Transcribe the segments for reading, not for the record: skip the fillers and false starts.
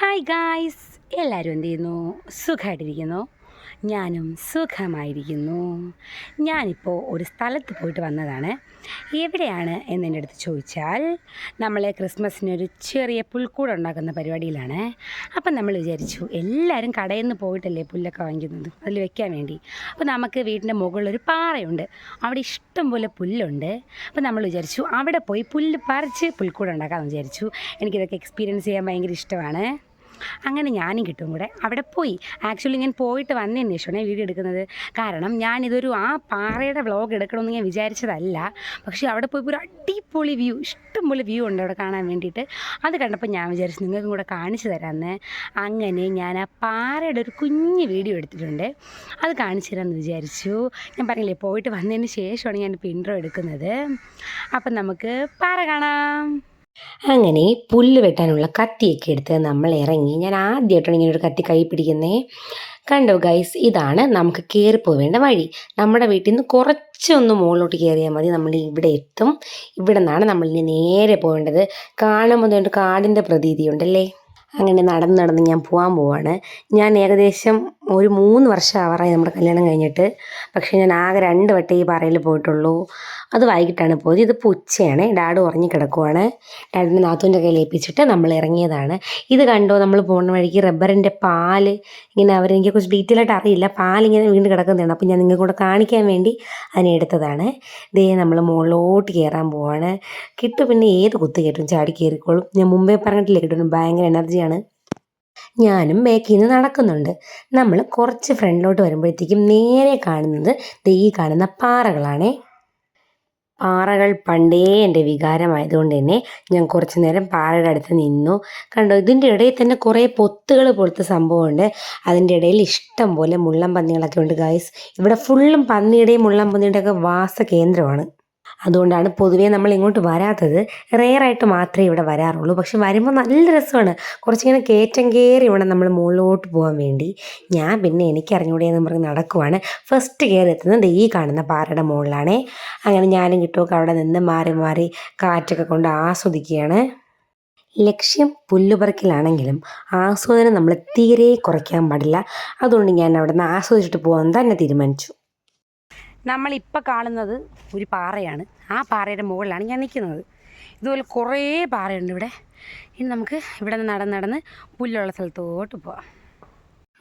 Hi guys, എല്ലാവരും എന്ത് ചെയ്യുന്നു? സുഖമായിട്ടിരിക്കുന്നു. ഞാനും സുഖമായിരിക്കുന്നു. ഞാനിപ്പോൾ ഒരു സ്ഥലത്ത് പോയിട്ട് വന്നതാണ്. എവിടെയാണ് എന്നെൻ്റെ അടുത്ത് ചോദിച്ചാൽ, നമ്മൾ ക്രിസ്മസിനൊരു ചെറിയ പുൽക്കൂട് ഉണ്ടാക്കുന്ന പരിപാടിയിലാണ്. അപ്പം നമ്മൾ വിചാരിച്ചു എല്ലാവരും കടയിൽ നിന്ന് പോയിട്ടല്ലേ പുല്ലൊക്കെ വാങ്ങിക്കുന്നത്, അതിൽ വെക്കാൻ വേണ്ടി. അപ്പോൾ നമുക്ക് വീടിൻ്റെ മുകളിലൊരു പാറയുണ്ട്, അവിടെ ഇഷ്ടം പോലെ പുല്ലുണ്ട്. അപ്പോൾ നമ്മൾ വിചാരിച്ചു അവിടെ പോയി പുല്ല് പറിച്ച് പുൽക്കൂട് ഉണ്ടാക്കാമെന്ന് വിചാരിച്ചു. എനിക്കിതൊക്കെ എക്സ്പീരിയൻസ് ചെയ്യാൻ ഭയങ്കര ഇഷ്ടമാണ്. അങ്ങനെ ഞാനും കിട്ടും കൂടെ അവിടെ പോയി. ആക്ച്വലി ഞാൻ പോയിട്ട് വന്നതിന് ശേഷമാണ് വീഡിയോ എടുക്കുന്നത്. കാരണം ഞാനിതൊരു ആ പാറയുടെ വ്ളോഗ് എടുക്കണമെന്ന് ഞാൻ വിചാരിച്ചതല്ല. പക്ഷേ അവിടെ പോയപ്പോൾ ഒരു അടിപൊളി വ്യൂ, ഇഷ്ടംപോലെ വ്യൂ ഉണ്ട് അവിടെ കാണാൻ വേണ്ടിയിട്ട്. അത് കണ്ടപ്പോൾ ഞാൻ വിചാരിച്ചു നിങ്ങൾക്കും കൂടെ കാണിച്ചു തരാമെന്ന്. അങ്ങനെ ഞാൻ ആ പാറയുടെ ഒരു കുഞ്ഞ് വീഡിയോ എടുത്തിട്ടുണ്ട്, അത് കാണിച്ചു തരാമെന്ന് വിചാരിച്ചു. ഞാൻ പറഞ്ഞില്ലേ, പോയിട്ട് വന്നതിന് ശേഷമാണ് ഞാനിപ്പോൾ ഇൻട്രോ എടുക്കുന്നത്. അപ്പം നമുക്ക് പാറ കാണാം. അങ്ങനെ പുല്ല് വെട്ടാനുള്ള കത്തിയൊക്കെ എടുത്ത് നമ്മൾ ഇറങ്ങി. ഞാൻ ആദ്യമായിട്ടാണ് ഇങ്ങനെ ഒരു കത്തി കൈ പിടിക്കുന്നേ. കണ്ടോ ഗൈസ്, ഇതാണ് നമുക്ക് കയറി പോവേണ്ട വഴി. നമ്മുടെ വീട്ടിൽ നിന്ന് കുറച്ചൊന്ന് മുകളിലോട്ട് കയറിയാൽ മതി, നമ്മൾ ഇവിടെ എത്തും. ഇവിടെ നിന്നാണ് നമ്മളിനി നേരെ പോകേണ്ടത്. കാണുമ്പോൾ കാടിൻ്റെ പ്രതീതിയുണ്ടല്ലേ. അങ്ങനെ നടന്ന് ഞാൻ പോകാൻ പോവാണ്. ഞാൻ ഏകദേശം ഒരു 3 വർഷം ആവാറായി നമ്മുടെ കല്യാണം കഴിഞ്ഞിട്ട്. പക്ഷേ ഞാൻ ആകെ 2 വട്ടം ഈ പാറയിൽ പോയിട്ടുള്ളൂ. അത് വൈകിട്ടാണ് പോയത്. ഇതിപ്പോൾ ഉച്ചയാണ്, ഡാഡ് ഉറങ്ങി കിടക്കുവാണ്. ഡാഡിൻ്റെ നാത്തൂൻ്റെ കയ്യിൽ ഏൽപ്പിച്ചിട്ട് നമ്മൾ ഇറങ്ങിയതാണ്. ഇത് കണ്ടോ, നമ്മൾ പോകുന്ന വഴിക്ക് റബ്ബറിൻ്റെ പാല് ഇങ്ങനെ എനിക്ക് കുറച്ച് ഡീറ്റെയിൽ ആയിട്ട് അറിയില്ല, പാലിങ്ങനെ വീണ്ടും കിടക്കുന്നതാണ്. അപ്പോൾ ഞാൻ നിങ്ങൾക്ക് കൂടെ കാണിക്കാൻ വേണ്ടി അതിനെ എടുത്തതാണ്. ദേ നമ്മൾ മുകളിലോട്ട് കയറാൻ പോവാണ്. കിട്ടും പിന്നെ ഏത് കുത്ത് കയറ്റും ചാടി കയറിക്കോളും. ഞാൻ മുമ്പേ പറഞ്ഞിട്ടില്ലേ, കിട്ടും ഭയങ്കര എനർജിയാണ്. ഞാനും ബാക്കിൽ നിന്ന് നടക്കുന്നുണ്ട്. നമ്മൾ കുറച്ച് ഫ്രണ്ടിലോട്ട് വരുമ്പോഴത്തേക്കും നേരെ കാണുന്നത് ഈ കാണുന്ന പാറകളാണേ. പാറകൾ പണ്ടേ എൻ്റെ വികാരമായതുകൊണ്ട് തന്നെ ഞാൻ കുറച്ച് നേരം പാറയുടെ അടുത്ത് നിന്നു. കണ്ടോ, ഇതിൻ്റെ ഇടയിൽ തന്നെ കുറേ പൊത്തുകൾ പോലത്തെ സംഭവമുണ്ട്. അതിൻ്റെ ഇടയിൽ ഇഷ്ടം പോലെ മുള്ളം പന്നികളൊക്കെ ഉണ്ട് ഗൈസ്. ഇവിടെ ഫുള്ളും പന്നിയുടെയും മുള്ളം പന്നിയുടെയൊക്കെ വാസ കേന്ദ്രമാണ്. അതുകൊണ്ടാണ് പൊതുവേ നമ്മൾ ഇങ്ങോട്ട് വരാത്തത്. റെയറായിട്ട് മാത്രമേ ഇവിടെ വരാറുള്ളൂ. പക്ഷെ വരുമ്പോൾ നല്ല രസമാണ്. കുറച്ചിങ്ങനെ കയറ്റം കയറി വേണം നമ്മൾ മുകളിലോട്ട് പോകാൻ വേണ്ടി. ഞാൻ പിന്നെ എനിക്കറിഞ്ഞൂടെയെന്ന് പറഞ്ഞ് നടക്കുവാണ്. ഫസ്റ്റ് കയറി എത്തുന്നത് ഈ കാണുന്ന പാറയുടെ മുകളിലാണേ. അങ്ങനെ ഞാനും കിട്ടുമൊക്കെ അവിടെ നിന്ന് മാറി മാറി കാറ്റൊക്കെ കൊണ്ട് ആസ്വദിക്കുകയാണ്. ലക്ഷ്യം പുല്ലുപറിക്കലാണെങ്കിലും ആസ്വാദനം നമ്മൾ തീരെ കുറയ്ക്കാൻ പാടില്ല. അതുകൊണ്ട് ഞാൻ അവിടെ നിന്ന് ആസ്വദിച്ചിട്ട് പോകാൻ തന്നെ തീരുമാനിച്ചു. നമ്മളിപ്പോൾ കാണുന്നത് ഒരു പാറയാണ്. ആ പാറയുടെ മുകളിലാണ് ഞാൻ നിൽക്കുന്നത്. ഇതുപോലെ കുറേ പാറയുണ്ട് ഇവിടെ. ഇനി നമുക്ക് ഇവിടെ നിന്ന് നടന്ന് പുല്ലുള്ള സ്ഥലത്തോട്ട് പോവാം.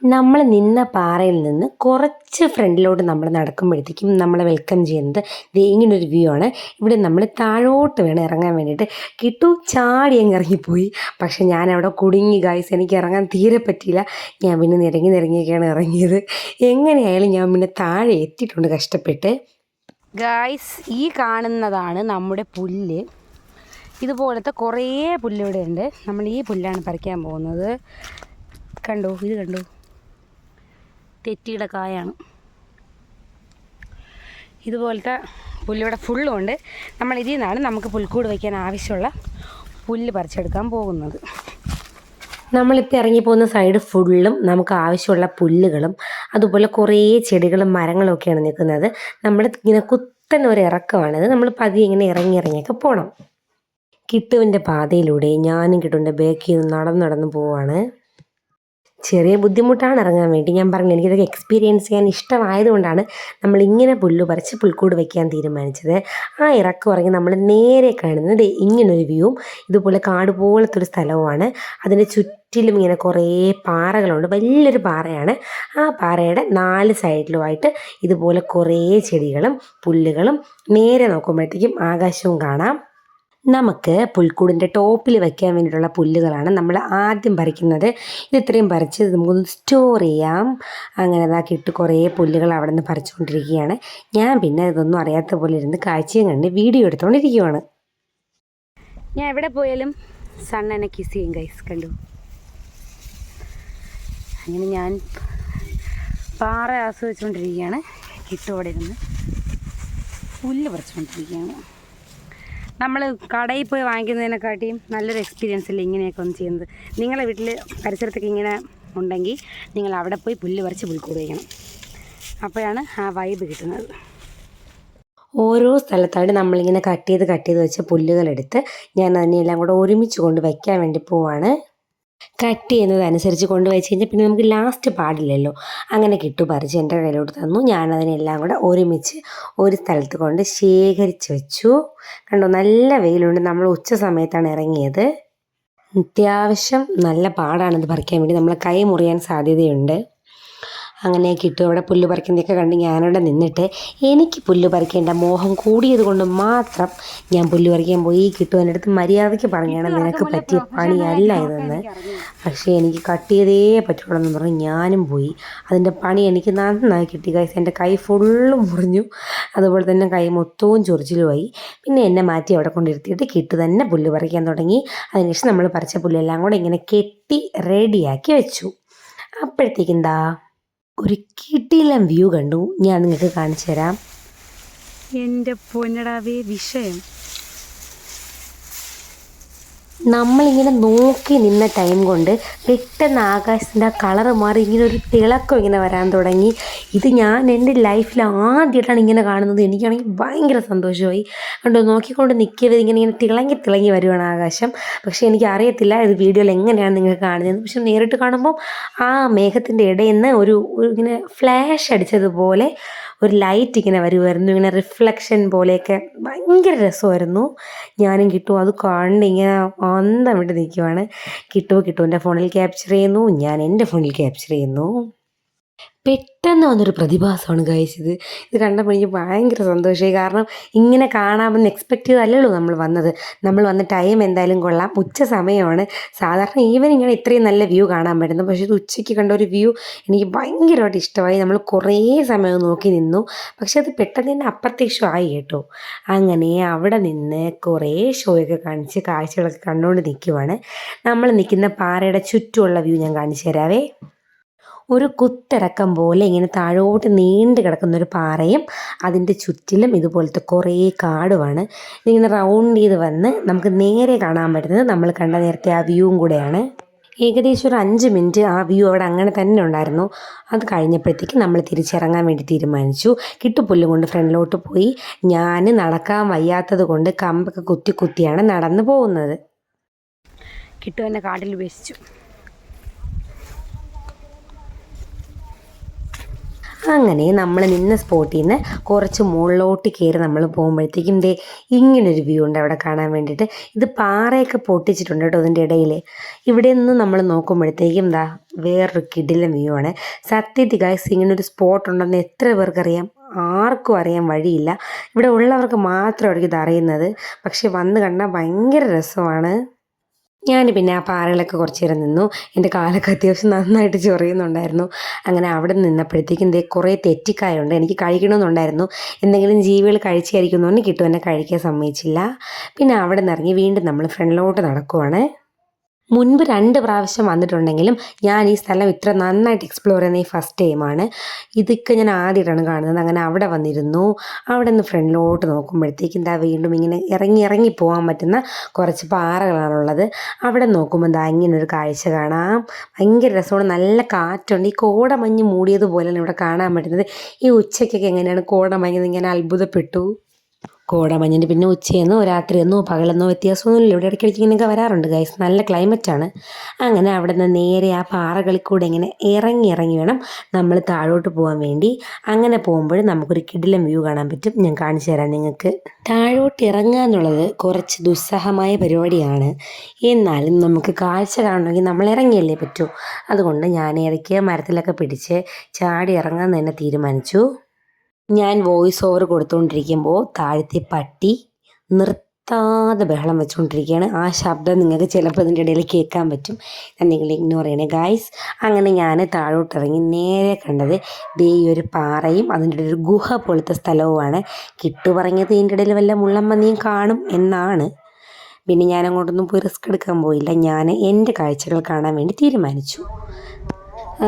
നമ്മൾ നിന്ന പാറയിൽ നിന്ന് കുറച്ച് ഫ്രണ്ടിലോട്ട് നമ്മൾ നടക്കുമ്പോഴത്തേക്കും നമ്മളെ വെൽക്കം ചെയ്യുന്നത് ഇങ്ങനൊരു വ്യൂ ആണ്. ഇവിടെ നമ്മൾ താഴോട്ട് വേണം ഇറങ്ങാൻ വേണ്ടിയിട്ട്. കിട്ടു ചാടി അങ്ങ് ഇറങ്ങിപ്പോയി. പക്ഷെ ഞാൻ അവിടെ കുടുങ്ങി ഗൈസ്, എനിക്ക് ഇറങ്ങാൻ തീരെ പറ്റിയില്ല. ഞാൻ പിന്നെ നിരങ്ങിയൊക്കെയാണ് ഇറങ്ങിയത്. എങ്ങനെയായാലും ഞാൻ പിന്നെ താഴെ എത്തിയിട്ടുണ്ട് കഷ്ടപ്പെട്ട്. ഗൈസ്, ഈ കാണുന്നതാണ് നമ്മുടെ പുല്ല്. ഇതുപോലത്തെ കുറേ പുല്ലിവിടെ ഉണ്ട്. നമ്മൾ ഈ പുല്ലാണ് പറിക്കാൻ പോകുന്നത്. കണ്ടോ, ഇത് കണ്ടോ, തെറ്റിയുടെ കായാണ്. ഇതുപോലത്തെ പുല്ലിവിടെ ഫുള്ളും ഉണ്ട്. നമ്മൾ ഇതിൽ നിന്നാണ് നമുക്ക് പുൽക്കൂട് വയ്ക്കാൻ ആവശ്യമുള്ള പുല്ല് പറിച്ചെടുക്കാൻ പോകുന്നത്. നമ്മളിപ്പോൾ ഇറങ്ങിപ്പോകുന്ന സൈഡ് ഫുള്ളും നമുക്ക് ആവശ്യമുള്ള പുല്ലുകളും അതുപോലെ കുറേ ചെടികളും മരങ്ങളും ഒക്കെയാണ് നിൽക്കുന്നത്. നമ്മൾ ഇങ്ങനെ കുത്തനെ ഒരു ഇറക്കമാണിത്. നമ്മൾ പതിയെ ഇങ്ങനെ ഇറങ്ങിയൊക്കെ പോകണം. കിട്ടുവിൻ്റെ പാതയിലൂടെ ഞാനും കിട്ടുവിൻ്റെ ബാക്കിൽ നിന്ന് നടന്ന് പോവാണ്. ചെറിയ ബുദ്ധിമുട്ടാണ് ഇറങ്ങാൻ വേണ്ടി. ഞാൻ പറഞ്ഞു, എനിക്കിതൊക്കെ എക്സ്പീരിയൻസ് ചെയ്യാൻ ഇഷ്ടമായതുകൊണ്ടാണ് നമ്മളിങ്ങനെ പുല്ല് പറിച്ച് പുൽക്കൂട് വയ്ക്കാൻ തീരുമാനിച്ചത്. ആ ഇറക്കം ഇറങ്ങി നമ്മൾ നേരെ കാണുന്നത് ഇങ്ങനൊരു വ്യൂവും ഇതുപോലെ കാട് പോലത്തെ ഒരു സ്ഥലവുമാണ്. അതിൻ്റെ ചുറ്റിലും ഇങ്ങനെ കുറേ പാറകളുണ്ട്. വലിയൊരു പാറയാണ്. ആ പാറയുടെ 4 സൈഡിലുമായിട്ട് ഇതുപോലെ കുറേ ചെടികളും പുല്ലുകളും. നേരെ നോക്കുമ്പോഴത്തേക്കും ആകാശവും കാണാം. നമുക്ക് പുൽക്കൂടിൻ്റെ ടോപ്പിൽ വയ്ക്കാൻ വേണ്ടിയിട്ടുള്ള പുല്ലുകളാണ് നമ്മൾ ആദ്യം പറിക്കുന്നത്. ഇത് ഇത്രയും പറിച്ച് നമുക്കൊന്ന് സ്റ്റോർ ചെയ്യാം. അങ്ങനെ ഇതാക്കിയിട്ട് കുറേ പുല്ലുകൾ അവിടെ നിന്ന് പറിച്ചുകൊണ്ടിരിക്കുകയാണ്. ഞാൻ പിന്നെ ഇതൊന്നും അറിയാത്ത പോലെ ഇരുന്ന് കാഴ്ചയും കണ്ട് വീഡിയോ എടുത്തുകൊണ്ടിരിക്കുകയാണ്. ഞാൻ എവിടെ പോയാലും സണ്ണെന്നെ കിസ് ചെയ്യും ഗൈസ്, കണ്ടു. അങ്ങനെ ഞാൻ പാറ ആസ്വദിച്ചുകൊണ്ടിരിക്കുകയാണ്. കിട്ടും അവിടെ ഇരുന്ന് പുല്ല് പറിച്ചുകൊണ്ടിരിക്കുകയാണ്. നമ്മൾ കടയിൽ പോയി വാങ്ങിക്കുന്നതിനെക്കാട്ടിയും നല്ലൊരു എക്സ്പീരിയൻസ് അല്ലേ ഇങ്ങനെയൊക്കെ ഒന്ന് ചെയ്യുന്നത്. നിങ്ങളെ വീട്ടിൽ പരിസരത്തൊക്കെ ഇങ്ങനെ ഉണ്ടെങ്കിൽ നിങ്ങൾ അവിടെ പോയി പുല്ല് പറിച്ച് പുൽക്കൂട് വയ്ക്കണം. അപ്പോഴാണ് ആ വൈബ് കിട്ടുന്നത്. ഓരോ സ്ഥലത്തായിട്ട് നമ്മളിങ്ങനെ കട്ട് ചെയ്ത് വെച്ച പുല്ലുകളെടുത്ത് ഞാൻ അതിനെല്ലാം കൂടെ ഒരുമിച്ച് കൊണ്ട് വയ്ക്കാൻ വേണ്ടി പോവാണ്. കട്ട് ചെയ്യുന്നതനുസരിച്ച് കൊണ്ടുവച്ച് കഴിഞ്ഞാൽ പിന്നെ നമുക്ക് ലാസ്റ്റ് പാടില്ലല്ലോ. അങ്ങനെ കിട്ടു പറിച്ച് എൻ്റെ കയ്യിലോട്ട് തന്നു. ഞാനതിനെല്ലാം കൂടെ ഒരുമിച്ച് ഒരു സ്ഥലത്ത് കൊണ്ട് ശേഖരിച്ച് വെച്ചു. കണ്ടോ, നല്ല വെയിലുണ്ട്. നമ്മൾ ഉച്ച സമയത്താണ് ഇറങ്ങിയത്. അത്യാവശ്യം നല്ല പാടാണിത് പറിക്കാൻ വേണ്ടി. നമ്മളെ കൈ മുറിയാൻ സാധ്യതയുണ്ട്. അങ്ങനെ കിട്ടും അവിടെ പുല്ല് പറിക്കുന്നതൊക്കെ കണ്ട് ഞാനവിടെ നിന്നിട്ട് എനിക്ക് പുല്ല് പറിക്കേണ്ട മോഹം കൂടിയത് കൊണ്ട് മാത്രം ഞാൻ പുല്ല് പറിക്കാൻ പോയി. കിട്ടും എൻ്റെ അടുത്ത് മര്യാദയ്ക്ക് പറഞ്ഞാണ് നിനക്ക് പറ്റിയ പണിയല്ല ഇതെന്ന്. പക്ഷേ എനിക്ക് കട്ട് ചെയ്തേ പറ്റുള്ളൂ എന്ന് പറഞ്ഞ് ഞാനും പോയി. അതിൻ്റെ പണി എനിക്ക് നന്നായി കിട്ടി ഗൈസ്. എൻ്റെ കൈ ഫുള്ളും മുറിഞ്ഞു, അതുപോലെ തന്നെ കൈ മൊത്തവും ചൊറിച്ചിലുമായി. പിന്നെ എന്നെ മാറ്റി അവിടെ കൊണ്ടിരുത്തിയിട്ട് കിട്ടു തന്നെ പുല്ല് പറിക്കാൻ തുടങ്ങി. അതിനുശേഷം നമ്മൾ പറിച്ച പുല്ലെല്ലാം കൂടെ ഇങ്ങനെ കെട്ടി റെഡിയാക്കി വെച്ചു. അപ്പോഴത്തേക്കെന്താ ഒരു കിടിലൻ വ്യൂ കണ്ടു. ഞാൻ നിങ്ങൾക്ക് കാണിച്ചു തരാം. എൻ്റെ പൊന്നടാവേ വിഷയം. നമ്മളിങ്ങനെ നോക്കി നിന്ന ടൈം കൊണ്ട് പെട്ടെന്ന് ആകാശത്തിൻ്റെ ആ കളറ് മാറി ഇങ്ങനെ ഒരു തിളക്കം ഇങ്ങനെ വരാൻ തുടങ്ങി. ഇത് ഞാൻ എൻ്റെ ലൈഫിൽ ആദ്യമായിട്ടാണ് ഇങ്ങനെ കാണുന്നത്. എനിക്കാണെങ്കിൽ ഭയങ്കര സന്തോഷമായി. കണ്ടോ, നോക്കിക്കൊണ്ട് നിൽക്കരുത്, ഇങ്ങനെ തിളങ്ങി വരുവാണ് ആകാശം. പക്ഷേ എനിക്ക് അറിയത്തില്ല ഇത് വീഡിയോയിൽ എങ്ങനെയാണ് നിങ്ങൾക്ക് കാണുന്നത്. പക്ഷെ നേരിട്ട് കാണുമ്പോൾ ആ മേഘത്തിൻ്റെ ഇടയിൽ നിന്ന് ഒരു ഇങ്ങനെ ഫ്ലാഷ് അടിച്ചതുപോലെ ഒരു ലൈറ്റ് ഇങ്ങനെ വരുമായിരുന്നു, ഇങ്ങനെ റിഫ്ലക്ഷൻ പോലെയൊക്കെ. ഭയങ്കര രസമായിരുന്നു. ഞാനും കിട്ടും അത് കണ്ട് ഇങ്ങനെ അന്തം വിട്ട് നിൽക്കുവാണ്. കിട്ടുവിൻ്റെ ഫോണിൽ ക്യാപ്ചർ ചെയ്യുന്നു, ഞാൻ എൻ്റെ ഫോണിൽ ക്യാപ്ചർ ചെയ്യുന്നു. പെട്ടെന്ന് വന്നൊരു പ്രതിഭാസമാണ് ഗൈസ് ഇത്. ഇത് കണ്ടപ്പോൾ എനിക്ക് ഭയങ്കര സന്തോഷമായി. കാരണം ഇങ്ങനെ കാണാമെന്ന് എക്സ്പെക്റ്റ് ചെയ്തല്ലല്ലോ നമ്മൾ വന്നത്. നമ്മൾ വന്ന ടൈം എന്തായാലും കൊള്ളാം, ഉച്ച സമയമാണ്. സാധാരണ ഈവനിങ്ങാണ് ഇത്രയും നല്ല വ്യൂ കാണാൻ പറ്റുന്നത്. പക്ഷേ ഇത് ഉച്ചയ്ക്ക് കണ്ട ഒരു വ്യൂ എനിക്ക് ഭയങ്കരമായിട്ട് ഇഷ്ടമായി. നമ്മൾ കുറേ സമയം നോക്കി നിന്നു, പക്ഷെ അത് പെട്ടെന്ന് തന്നെ അപ്രത്യക്ഷമായി കേട്ടോ. അങ്ങനെ അവിടെ നിന്ന് കുറേ ഷോയൊക്കെ കാണിച്ച് കാഴ്ചകളൊക്കെ കണ്ടുകൊണ്ട് നിൽക്കുവാണ്. നമ്മൾ നിൽക്കുന്ന പാറയുടെ ചുറ്റുമുള്ള വ്യൂ ഞാൻ കാണിച്ചു തരാവേ. ഒരു കുത്തിറക്കം പോലെ ഇങ്ങനെ താഴോട്ട് നീണ്ടു കിടക്കുന്നൊരു പാറയും അതിൻ്റെ ചുറ്റിലും ഇതുപോലത്തെ കുറേ കാടുമാണ്. ഇതിങ്ങനെ റൗണ്ട് ചെയ്ത് വന്ന് നമുക്ക് നേരെ കാണാൻ പറ്റുന്നത് നമ്മൾ കണ്ട നേരത്തെ ആ വ്യൂവും കൂടെയാണ്. ഏകദേശം ഒരു 5 മിനിറ്റ് ആ വ്യൂ അവിടെ അങ്ങനെ തന്നെ ഉണ്ടായിരുന്നു. അത് കഴിഞ്ഞപ്പോഴത്തേക്ക് നമ്മൾ തിരിച്ചിറങ്ങാൻ വേണ്ടി തീരുമാനിച്ചു. കിട്ടുപുല്ലും കൊണ്ട് ഫ്രണ്ടിലോട്ട് പോയി. ഞാൻ നടക്കാൻ വയ്യാത്തത് കൊണ്ട് കമ്പൊക്കെ കുത്തിയാണ് നടന്നു പോകുന്നത്. കിട്ടു എന്നെ കാട്ടിൽ ഉപേക്ഷിച്ചു. അങ്ങനെ നമ്മൾ നിന്ന സ്പോട്ടിൽ നിന്ന് കുറച്ച് മുകളിലോട്ട് കയറി നമ്മൾ പോകുമ്പോഴത്തേക്കും ഇങ്ങനൊരു വ്യൂ ഉണ്ട് അവിടെ കാണാൻ വേണ്ടിയിട്ട്. ഇത് പാറയൊക്കെ പൊട്ടിച്ചിട്ടുണ്ട് കേട്ടോ ഇതിൻ്റെ ഇടയിൽ. ഇവിടെ നിന്ന് നമ്മൾ നോക്കുമ്പോഴത്തേക്കും വേറൊരു കിടിലൻ വ്യൂ ആണ്. സത്യത്തിൽ ഗൈസ് ഇങ്ങനൊരു സ്പോട്ട് ഉണ്ടെന്ന് എത്ര പേർക്കറിയാം? ആർക്കും അറിയാൻ വഴിയില്ല. ഇവിടെ ഉള്ളവർക്ക് മാത്രമായിരിക്കും ഇത് അറിയുന്നത്. പക്ഷെ വന്ന് കണ്ടാൽ ഭയങ്കര രസമാണ്. ഞാൻ പിന്നെ ആ പാറകളൊക്കെ കുറച്ച് നേരം നിന്നു. എൻ്റെ കാലൊക്കെ അത്യാവശ്യം നന്നായിട്ട് ചൊറിയുന്നുണ്ടായിരുന്നു. അങ്ങനെ അവിടെ നിന്നപ്പോഴത്തേക്കും കുറേ തെറ്റിക്കായുണ്ട്. എനിക്ക് കഴിക്കണമെന്നുണ്ടായിരുന്നു. എന്തെങ്കിലും ജീവികൾ കഴിച്ചായിരിക്കുമെന്ന് കിട്ടും, എന്നെ കഴിക്കാൻ സമ്മതിച്ചില്ല. പിന്നെ അവിടെ നിന്ന് ഇറങ്ങി വീണ്ടും നമ്മൾ ഫ്രണ്ടിലോട്ട് നടക്കുവാണ്. മുൻപ് 2 പ്രാവശ്യം വന്നിട്ടുണ്ടെങ്കിലും ഞാൻ ഈ സ്ഥലം ഇത്ര നന്നായിട്ട് എക്സ്പ്ലോർ ചെയ്യുന്ന ഈ ഫസ്റ്റ് ടൈമാണ്. ഇതൊക്കെ ഞാൻ ആദ്യമായിട്ടാണ് കാണുന്നത്. അങ്ങനെ അവിടെ വന്നിരുന്നു. അവിടെ നിന്ന് ഫ്രണ്ടിലോട്ട് നോക്കുമ്പോഴത്തേക്കും വീണ്ടും ഇങ്ങനെ ഇറങ്ങി പോകാൻ പറ്റുന്ന കുറച്ച് പാറകളാണുള്ളത്. അവിടെ നോക്കുമ്പോൾ ഇങ്ങനൊരു കാഴ്ച കാണാം. ഭയങ്കര രസമാണ്, നല്ല കാറ്റുണ്ട്. ഈ കോടമഞ്ഞ് മൂടിയതുപോലെയാണ് ഇവിടെ കാണാൻ പറ്റുന്നത്. ഈ ഉച്ചയ്ക്കൊക്കെ എങ്ങനെയാണ് കോടമഞ്ഞത് ഇങ്ങനെ അത്ഭുതപ്പെട്ടു. കോടമഞ്ഞിൻ്റെ പിന്നെ ഉച്ചയെന്നോ രാത്രിയെന്നോ പകലെന്നോ വ്യത്യാസമൊന്നുമില്ല. ഇവിടെ ഇടയ്ക്കിടയ്ക്ക് ഇങ്ങനെയൊക്കെ വരാറുണ്ട് ഗൈസ്. നല്ല ക്ലൈമറ്റാണ്. അങ്ങനെ അവിടെ നിന്ന് നേരെ ആ പാറകളിൽ കൂടെ ഇങ്ങനെ ഇറങ്ങി വേണം നമ്മൾ താഴോട്ട് പോകാൻ വേണ്ടി. അങ്ങനെ പോകുമ്പോൾ നമുക്കൊരു കിടിലൻ വ്യൂ കാണാൻ പറ്റും. ഞാൻ കാണിച്ചു തരാം നിങ്ങൾക്ക്. താഴോട്ട് ഇറങ്ങുക എന്നുള്ളത് കുറച്ച് ദുസ്സഹമായ പരിപാടിയാണ്. എന്നാലും നമുക്ക് കാഴ്ച കാണണമെങ്കിൽ നമ്മൾ ഇറങ്ങിയല്ലേ പറ്റൂ. അതുകൊണ്ട് ഞാൻ ഇടയ്ക്ക് മരത്തിലൊക്കെ പിടിച്ച് ചാടി ഇറങ്ങാൻ തന്നെ തീരുമാനിച്ചു. ഞാൻ വോയിസ് ഓവർ കൊടുത്തുകൊണ്ടിരിക്കുമ്പോൾ താഴത്തെ പട്ടി നിർത്താതെ ബഹളം വെച്ചുകൊണ്ടിരിക്കുകയാണ്. ആ ശബ്ദം നിങ്ങൾക്ക് ചിലപ്പോൾ ഇതിൻ്റെ ഇടയിൽ കേൾക്കാൻ പറ്റും. നിങ്ങൾ ഇഗ്നോർ ചെയ്യണേ ഗായ്സ്. അങ്ങനെ ഞാൻ താഴോട്ടിറങ്ങി നേരെ കണ്ടത് ഈ ഒരു പാറയും അതിൻ്റെ ഇടയിൽ ഒരു ഗുഹ പോലത്തെ സ്ഥലവുമാണ്. കിട്ടു പറഞ്ഞത് ഇതിൻ്റെ ഇടയിൽ വല്ല മുള്ളമ്പന്നിയും കാണും എന്നാണ്. പിന്നെ ഞാൻ അങ്ങോട്ടൊന്നും പോയി റിസ്ക് എടുക്കാൻ പോയില്ല. ഞാൻ എൻ്റെ കാഴ്ചകൾ കാണാൻ വേണ്ടി തീരുമാനിച്ചു.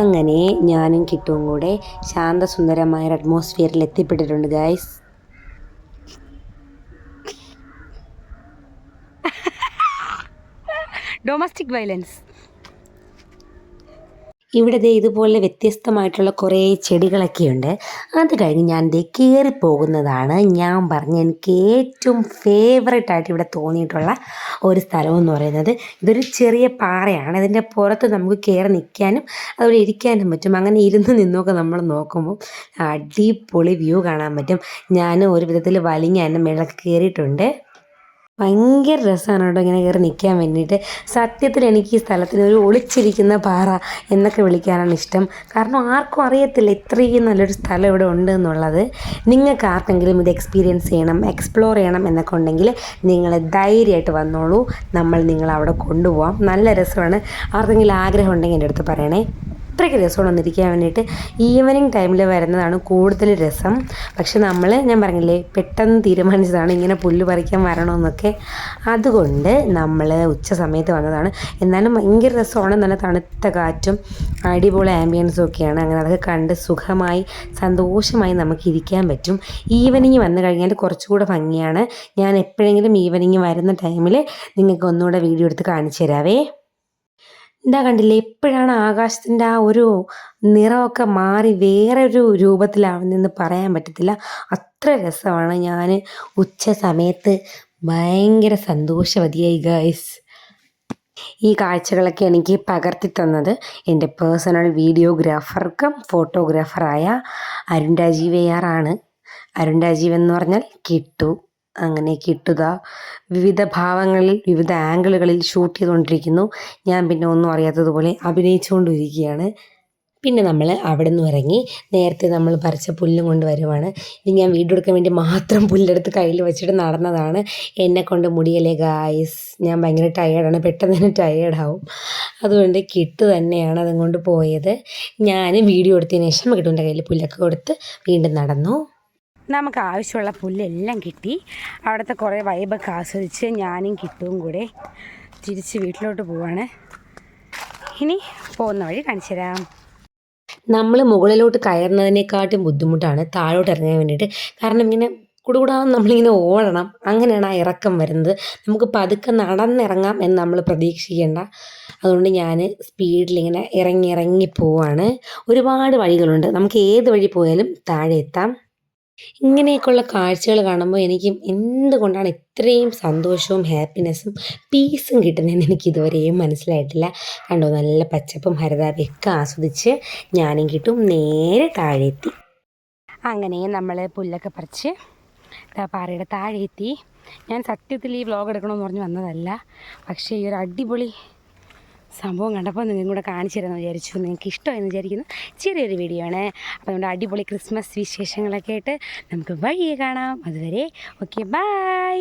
അങ്ങനെ ഞാനും കിട്ടുവും കൂടെ ശാന്തസുന്ദരമായ ഒരു അറ്റ്മോസ്ഫിയറിൽ എത്തിപ്പെട്ടിട്ടുണ്ട് ഗൈസ്. Domestic violence. ഇവിടെ ദേ ഇതുപോലെ വ്യത്യസ്തമായിട്ടുള്ള കുറേ ചെടികളൊക്കെയുണ്ട്. അത് കഴിഞ്ഞ് ഞാൻ ദേ കയറി പോകുന്നതാണ് ഞാൻ പറഞ്ഞ എനിക്ക് ഏറ്റവും ഫേവറേറ്റായിട്ട് ഇവിടെ തോന്നിയിട്ടുള്ള ഒരു സ്ഥലമെന്ന് പറയുന്നത്. ഇതൊരു ചെറിയ പാറയാണ്. ഇതിൻ്റെ പുറത്ത് നമുക്ക് കയറി നിൽക്കാനും അതുപോലെ ഇരിക്കാനും പറ്റും. അങ്ങനെ ഇരുന്ന് നിന്നൊക്കെ നമ്മൾ നോക്കുമ്പോൾ അടിപൊളി വ്യൂ കാണാൻ പറ്റും. ഞാൻ ഒരു വിധത്തിൽ വലിഞ്ഞ് അതിൻ്റെ മേളിലൊക്കെ കയറിയിട്ടുണ്ട്. ഭയങ്കര രസമാണ് കേട്ടോ ഇങ്ങനെ കയറി നിൽക്കാൻ വേണ്ടിയിട്ട്. സത്യത്തിൽ എനിക്ക് ഈ സ്ഥലത്തിന് ഒരു ഒളിച്ചിരിക്കുന്ന പാറ എന്നൊക്കെ വിളിക്കാനാണ് ഇഷ്ടം. കാരണം ആർക്കും അറിയത്തില്ല ഇത്രയും നല്ലൊരു സ്ഥലം ഇവിടെ ഉണ്ട് എന്നുള്ളത്. നിങ്ങൾക്ക് ആർക്കെങ്കിലും ഇത് എക്സ്പീരിയൻസ് ചെയ്യണം, എക്സ്പ്ലോർ ചെയ്യണം എന്നൊക്കെ ഉണ്ടെങ്കിൽ നിങ്ങൾ ധൈര്യമായിട്ട് വന്നോളൂ. നമ്മൾ നിങ്ങളെ അവിടെ കൊണ്ടുപോകാം. നല്ല രസമാണ്. ആർക്കെങ്കിലും ആഗ്രഹം ഉണ്ടെങ്കിൽ എൻ്റെ അടുത്ത് പറയണേ. അത്രയ്ക്ക് രസമാണ് വന്നിരിക്കാൻ വേണ്ടിയിട്ട്. ഈവനിങ് ടൈമിൽ വരുന്നതാണ് കൂടുതൽ രസം. പക്ഷെ ഞാൻ പറഞ്ഞില്ലേ പെട്ടെന്ന് തീരുമാനിച്ചതാണ് ഇങ്ങനെ പുല്ല് പറിക്കാൻ വരണമെന്നൊക്കെ. അതുകൊണ്ട് നമ്മൾ ഉച്ച സമയത്ത് വന്നതാണ്. എന്നാലും ഭയങ്കര രസമാണ്. നല്ല തണുത്ത കാറ്റും അടിപൊളി ആംബിയൻസും ഒക്കെയാണ്. അങ്ങനെ അതൊക്കെ കണ്ട് സുഖമായി സന്തോഷമായി നമുക്ക് ഇരിക്കാൻ പറ്റും. ഈവനിങ് വന്നു കഴിഞ്ഞാൽ കുറച്ചുകൂടെ ഭംഗിയാണ്. ഞാൻ എപ്പോഴെങ്കിലും ഈവനിങ് വരുന്ന ടൈമിൽ നിങ്ങൾക്ക് ഒന്നുകൂടെ വീഡിയോ എടുത്ത് കാണിച്ചു തരാവേ. എന്താ കണ്ടില്ലേ എപ്പോഴാണ് ആകാശത്തിൻ്റെ ആ ഒരു നിറമൊക്കെ മാറി വേറെ ഒരു രൂപത്തിലാവുന്നതെന്ന് പറയാൻ പറ്റത്തില്ല. അത്ര രസമാണ്. ഞാൻ ഉച്ച സമയത്ത് ഭയങ്കര സന്തോഷവതിയായി ഗൈസ്. ഈ കാഴ്ചകളൊക്കെ എനിക്ക് പകർത്തി തന്നത് എൻ്റെ പേഴ്സണൽ വീഡിയോഗ്രാഫർക്കും ഫോട്ടോഗ്രാഫറായ അരുൺ രാജീവ് AR ആണ്. അരുൺ രാജീവ് എന്ന് പറഞ്ഞാൽ കിട്ടു. അങ്ങനെ കിട്ടുക വിവിധ ഭാവങ്ങളിൽ വിവിധ ആംഗിളുകളിൽ ഷൂട്ട് ചെയ്തുകൊണ്ടിരിക്കുന്നു. ഞാൻ പിന്നെ ഒന്നും അറിയാത്തതുപോലെ അഭിനയിച്ചുകൊണ്ടിരിക്കുകയാണ്. പിന്നെ നമ്മൾ അവിടെ നിന്ന് ഇറങ്ങി നേരത്തെ നമ്മൾ പറിച്ച പുല്ലും കൊണ്ട് വരുവാണ്. ഇനി ഞാൻ വീഡിയോ എടുക്കാൻ വേണ്ടി മാത്രം പുല്ലെടുത്ത് കയ്യിൽ വെച്ചിട്ട് നടന്നതാണ്. എന്നെക്കൊണ്ട് മുടിയല്ലേ ഗായ്സ്. ഞാൻ ഭയങ്കര ടയേർഡാണ്. പെട്ടെന്ന് തന്നെ ടയേർഡാവും. അതുകൊണ്ട് കിട്ടു തന്നെയാണ് അതും കൊണ്ട് പോയത്. ഞാൻ വീഡിയോ എടുത്തതിന് ശേഷം കിട്ടുവിൻ്റെ കയ്യിൽ പുല്ലൊക്കെ കൊടുത്ത് വീണ്ടും നടന്നു. നമുക്ക് ആവശ്യമുള്ള പുല്ലെല്ലാം കിട്ടി. അവിടുത്തെ കുറേ വൈബൊക്കെ ആസ്വദിച്ച് ഞാനും കിട്ടുവും കൂടെ തിരിച്ച് വീട്ടിലോട്ട് പോവാണ്. ഇനി പോകുന്ന വഴി കാണിച്ചു തരാം. നമ്മൾ മുകളിലോട്ട് കയറുന്നതിനെക്കാട്ടും ബുദ്ധിമുട്ടാണ് താഴോട്ട് ഇറങ്ങാൻ വേണ്ടിയിട്ട്. കാരണം ഇങ്ങനെ കുടുകൂടാന്ന് നമ്മളിങ്ങനെ ഓടണം. അങ്ങനെയാണ് ആ ഇറക്കം വരുന്നത്. നമുക്ക് പതുക്കെ നടന്നിറങ്ങാം എന്ന് നമ്മൾ പ്രതീക്ഷിക്കേണ്ട. അതുകൊണ്ട് ഞാൻ സ്പീഡിലിങ്ങനെ ഇറങ്ങി പോവാണ്. ഒരുപാട് വഴികളുണ്ട്. നമുക്ക് ഏത് വഴി പോയാലും താഴെ എത്താം. ഇങ്ങനെയൊക്കെയുള്ള കാഴ്ചകൾ കാണുമ്പോൾ എനിക്ക് എന്തുകൊണ്ടാണ് ഇത്രയും സന്തോഷവും ഹാപ്പിനെസ്സും പീസും കിട്ടുന്നതെന്ന് എനിക്ക് ഇതുവരെയും മനസ്സിലായിട്ടില്ല. കണ്ടോ നല്ല പച്ചപ്പും ഹരിതാപയൊക്കെ ആസ്വദിച്ച് ഞാനും കിട്ടും നേരെ താഴെ എത്തി. അങ്ങനെ നമ്മൾ പുല്ലൊക്കെ പറിച്ച് പാറയുടെ താഴെ എത്തി. ഞാൻ സത്യത്തിൽ ഈ വ്ലോഗ് എടുക്കണമെന്ന് പറഞ്ഞ് വന്നതല്ല. പക്ഷേ ഈ ഒരു അടിപൊളി സംഭവം കണ്ടപ്പോൾ നിങ്ങളും കൂടെ കാണിച്ചു തരാമെന്ന് വിചാരിച്ചു. നിങ്ങൾക്ക് ഇഷ്ടമായെന്ന് വിചാരിക്കുന്നു. ചെറിയൊരു വീഡിയോ ആണ്. അപ്പോൾ നമ്മുടെ അടിപൊളി ക്രിസ്മസ് വിശേഷങ്ങളൊക്കെ ആയിട്ട് നമുക്ക് വഴിയെ കാണാം. അതുവരെ ഓക്കെ ബൈ.